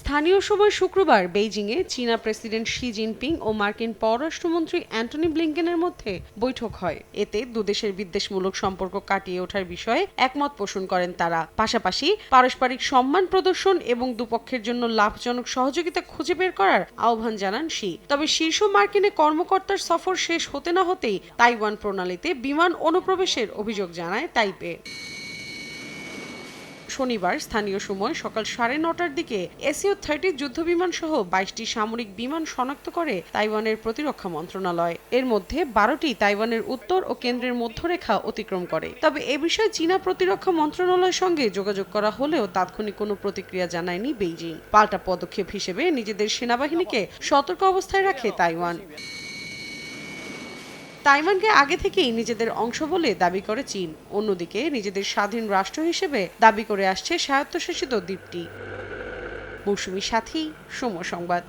স্থানীয় সময় শুক্রবার বেইজিংয়ে চীনা প্রেসিডেন্ট শি জিনপিং ও মার্কিন পররাষ্ট্রমন্ত্রী অ্যান্টনি ব্লিংকেনের মধ্যে বৈঠক হয়। এতে দুদেশের বিদ্বেষমূলক সম্পর্ক কাটিয়ে ওঠার বিষয়ে একমত পোষণ করেন তারা। পাশাপাশি পারস্পরিক সম্মান প্রদর্শন এবং দুপক্ষের জন্য লাভজনক সহযোগিতা খুঁজে বের করার আহ্বান জানান শি। তবে শীর্ষ মার্কিন কর্মকর্তার সফর শেষ হতে না হতেই তাইওয়ান প্রণালীতে বিমান অনুপ্রবেশের অভিযোগ জানায় তাইপে। শনিবার স্থানীয় সময় সকাল 9:30টার দিকে SU-30 যুদ্ধবিমান সহ 22টি সামরিক বিমান শনাক্ত করে তাইওয়ানের প্রতিরক্ষা মন্ত্রণালয়। এর মধ্যে 12টি তাইওয়ানের উত্তর ও কেন্দ্রের মধ্যরেখা অতিক্রম করে। তবে এ বিষয়ে চীনা প্রতিরক্ষা মন্ত্রণালয়ের সঙ্গে যোগাযোগ করা হলেও তাৎক্ষণিক কোনো প্রতিক্রিয়া জানায়নি বেইজিং। পাল্টা পদক্ষেপ হিসেবে নিজেদের সেনাবাহিনীকে সতর্ক অবস্থায় রাখে তাইওয়ান। তাইওয়ানকে আগে থেকেই নিজেদের অংশ বলে দাবি করে চীন। অন্যদিকে নিজেদের স্বাধীন রাষ্ট্র হিসেবে দাবি করে আসছে স্বায়ত্তশাসিত দ্বীপটি। মৌসুমী সাথী, সময় সংবাদ।